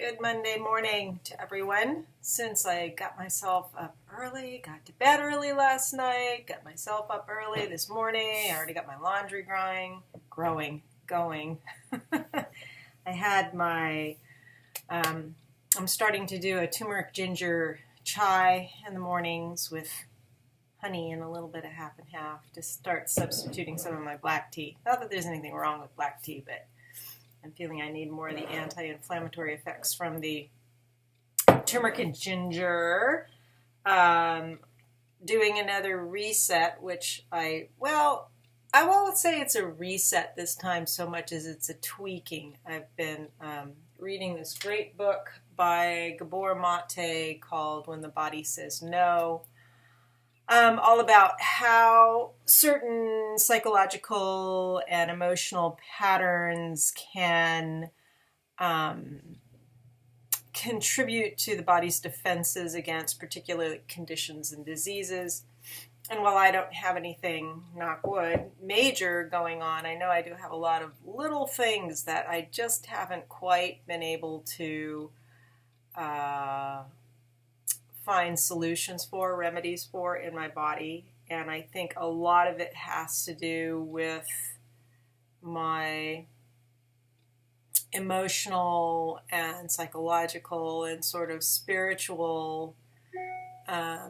Good Monday morning to everyone. Since I got myself up early, got to bed early last night, got myself up early this morning, I already got my laundry going. I had I'm starting to do a turmeric ginger chai in the mornings with honey and a little bit of half and half to start substituting some of my black tea. Not that there's anything wrong with black tea, but I'm feeling I need more of the anti-inflammatory effects from the turmeric and ginger. Doing another reset, which I won't say it's a reset this time so much as it's a tweaking. I've been reading this great book by Gabor Mate called When the Body Says No. All about how certain psychological and emotional patterns can contribute to the body's defenses against particular conditions and diseases. And while I don't have anything, knock wood, major going on, I know I do have a lot of little things that I just haven't quite been able to find solutions for, remedies for in my body. And I think a lot of it has to do with my emotional and psychological and sort of spiritual, not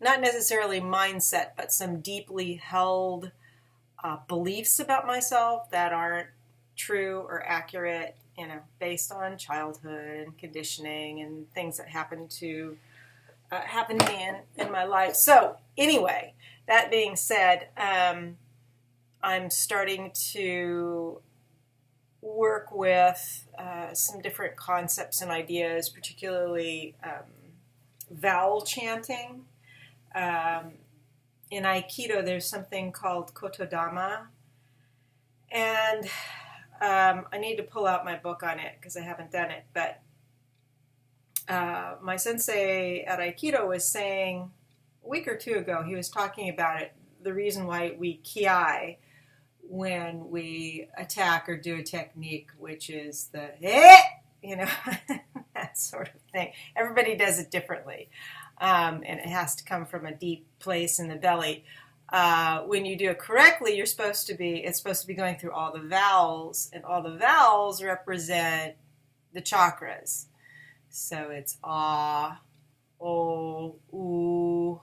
necessarily mindset, but some deeply held beliefs about myself that aren't true or accurate, based on childhood and conditioning and things that happened to me in my life. So anyway, that being said, I'm starting to work with some different concepts and ideas, particularly vowel chanting. In Aikido, there's something called Kotodama, and I need to pull out my book on it because I haven't done it, but my sensei at Aikido was saying a week or two ago, he was talking about it, the reason why we kiai when we attack or do a technique, which is the that sort of thing. Everybody does it differently, and it has to come from a deep place in the belly. When you do it correctly, it's supposed to be going through all the vowels, and all the vowels represent the chakras. So it's ah, o, u,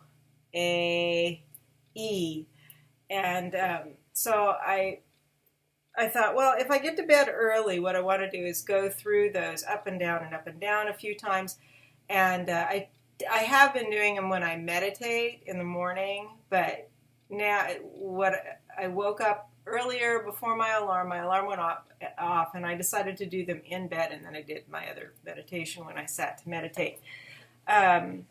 e, e. And so I thought, well, if I get to bed early, what I want to do is go through those up and down a few times. And I have been doing them when I meditate in the morning, but now I woke up earlier before my alarm went off, and I decided to do them in bed, and then I did my other meditation when I sat to meditate. And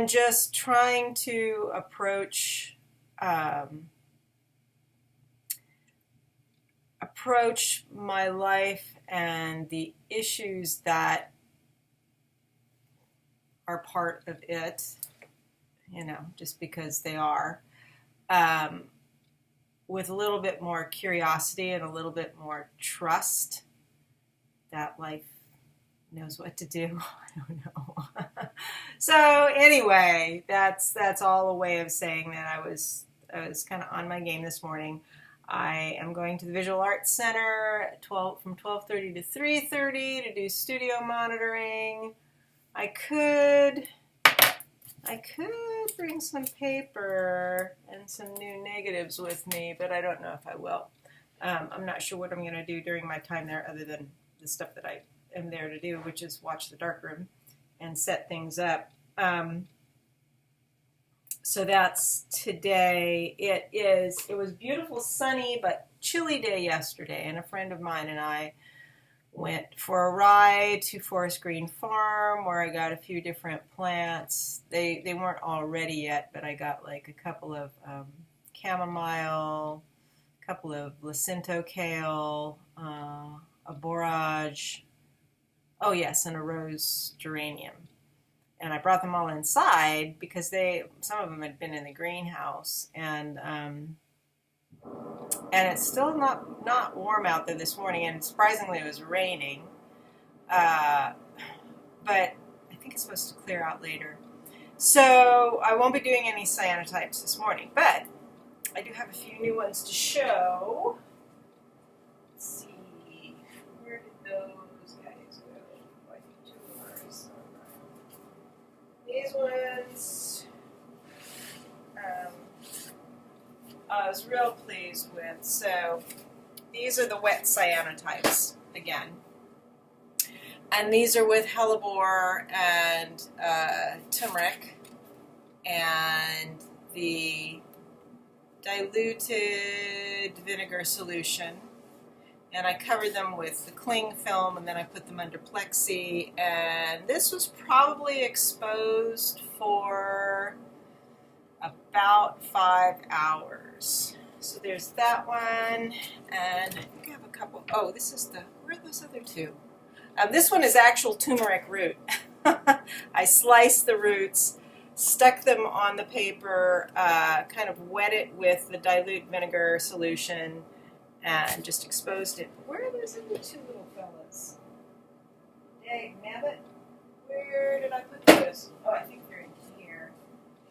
just trying to approach my life and the issues that are part of it, just because they are, with a little bit more curiosity and a little bit more trust that life knows what to do. I don't know. So anyway, that's all a way of saying that I was kind of on my game this morning. I am going to the Visual Arts Center from 12:30 to 3:30 to do studio monitoring. I could bring some paper and some new negatives with me, but I don't know if I will. I'm not sure what I'm going to do during my time there other than the stuff that I am there to do, which is watch the darkroom and set things up. So that's today. It was beautiful, sunny, but chilly day yesterday, and a friend of mine and I went for a ride to Forest Green Farm where I got a few different plants. They weren't all ready yet, but I got like a couple of chamomile, a couple of Jacinto kale, a borage, oh yes, and a rose geranium. And I brought them all inside because some of them had been in the greenhouse, and and it's still not warm out there this morning, and surprisingly it was raining. But I think it's supposed to clear out later. So I won't be doing any cyanotypes this morning, but I do have a few new ones to show. Let's see, where did those guys go? I think two of ours. These ones I was real pleased with. So these are the wet cyanotypes again. And these are with hellebore and turmeric and the diluted vinegar solution. And I covered them with the cling film, and then I put them under plexi. And this was probably exposed for about 5 hours. So there's that one, and I think I have a couple. Oh, this is where are those other two? This one is actual turmeric root. I sliced the roots, stuck them on the paper, kind of wet it with the dilute vinegar solution, and just exposed it. Where are those other two little fellas? Dang, nabbit. Where did I put those? Oh, I think they're in here.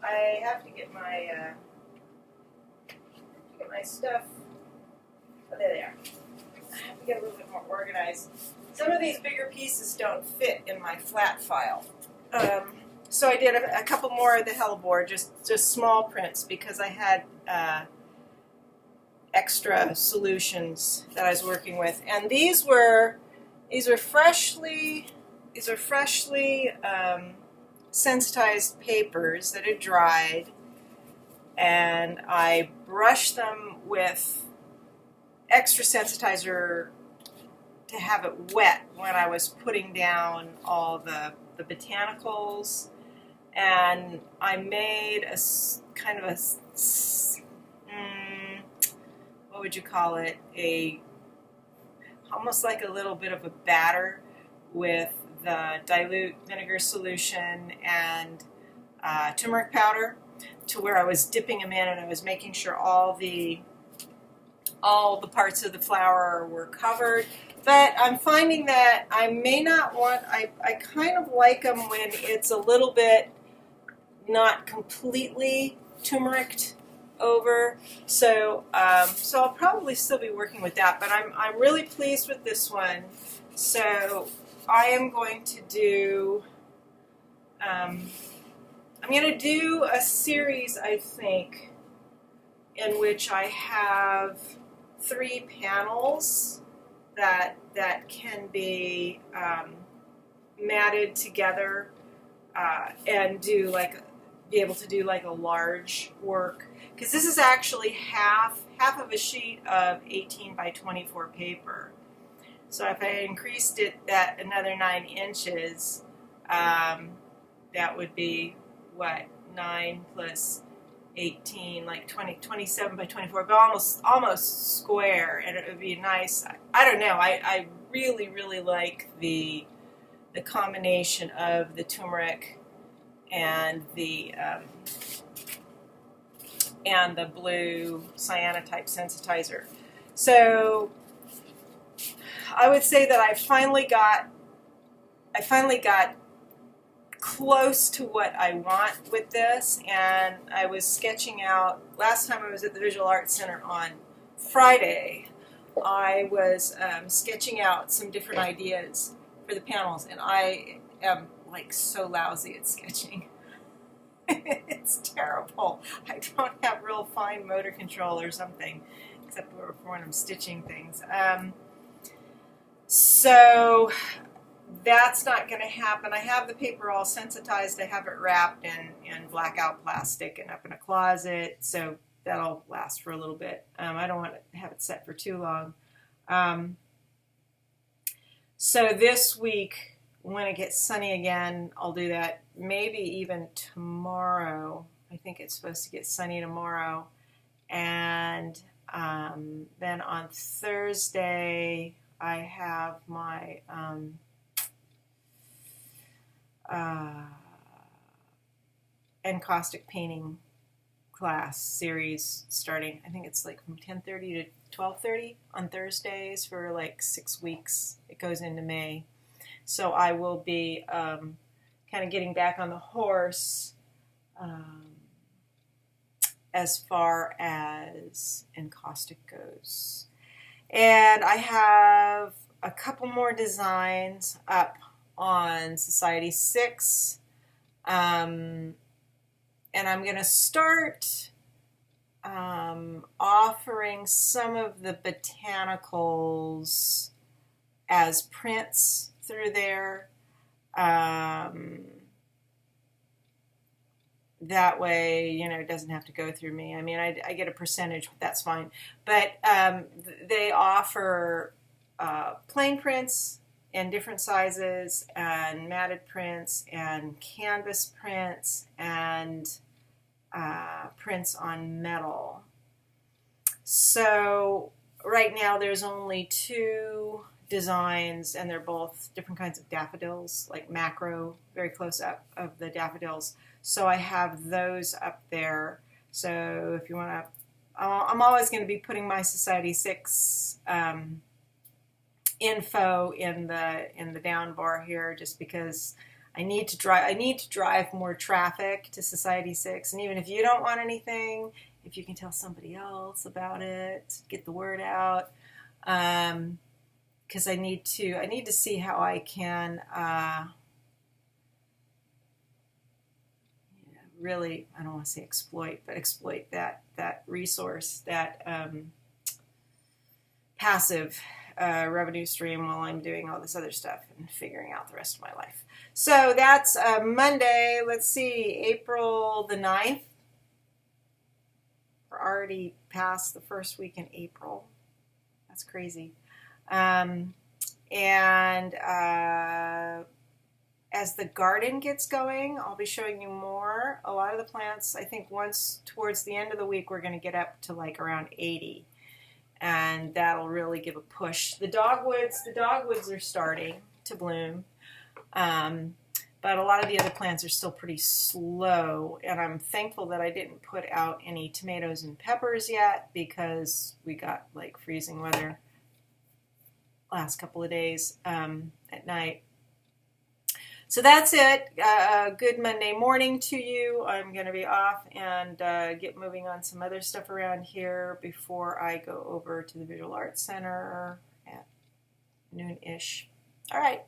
I have to get my stuff. Oh, there they are. I have to get a little bit more organized. Some of these bigger pieces don't fit in my flat file. So I did a couple more of the hellebore, just small prints, because I had extra solutions that I was working with. And these are freshly sensitized papers that are dried, and I brushed them with extra sensitizer to have it wet when I was putting down all the botanicals, and I made a kind of a what would you call it? Almost like a little bit of a batter with the dilute vinegar solution and turmeric powder, to where I was dipping them in, and I was making sure all the parts of the flower were covered. But I'm finding that I may not want, I kind of like them when it's a little bit not completely turmericed over. So I'll probably still be working with that, but I'm really pleased with this one. So I am going to do, I'm going to do a series, I think, in which I have 3 panels that can be matted together and be able to do like a large work, because this is actually half of a sheet of 18 by 24 paper. So if I increased it that another 9 inches, that would be what, 9 plus 18, like 27 by 24, but almost square, and it would be nice. I don't know. I really like the combination of the turmeric and the blue cyanotype sensitizer. So I would say that I finally got close to what I want with this, and I was sketching out, last time I was at the Visual Arts Center on Friday, I was sketching out some different ideas for the panels, and I am like so lousy at sketching. It's terrible. I don't have real fine motor control or something, except for when I'm stitching things. So that's not going to happen. I have the paper all sensitized. I have it wrapped in blackout plastic and up in a closet, so that'll last for a little bit. I don't want to have it set for too long. So this week, when it gets sunny again, I'll do that. Maybe even tomorrow. I think it's supposed to get sunny tomorrow. And then on Thursday, I have my encaustic painting class series starting. I think it's like from 10:30 to 12:30 on Thursdays for like 6 weeks. It goes into May. So I will be kind of getting back on the horse as far as encaustic goes. And I have a couple more designs up on Society 6. And I'm going to start offering some of the botanicals as prints through there. That way, it doesn't have to go through me. I mean, I get a percentage, but that's fine. But they offer plain prints in different sizes, and matted prints, and canvas prints, and prints on metal. So right now there's only 2 designs, and they're both different kinds of daffodils, like macro, very close up of the daffodils. So I have those up there. So if you want to, I'm always going to be putting my Society 6 info in the down bar here, just because I need to drive more traffic to Society 6. And even if you don't want anything, if you can tell somebody else about it, get the word out. Because I need to see how I can really, I don't want to say exploit that resource, that passive revenue stream, while I'm doing all this other stuff and figuring out the rest of my life. So that's Monday. Let's see, April the 9th. We're already past the first week in April. That's crazy. As the garden gets going, I'll be showing you more. A lot of the plants, I think once towards the end of the week, we're going to get up to like around 80. And that'll really give a push. The dogwoods are starting to bloom. But a lot of the other plants are still pretty slow. And I'm thankful that I didn't put out any tomatoes and peppers yet, because we got like freezing weather last couple of days at night. So that's it. Good Monday morning to you. I'm going to be off and get moving on some other stuff around here before I go over to the Visual Arts Center at noon-ish. All right.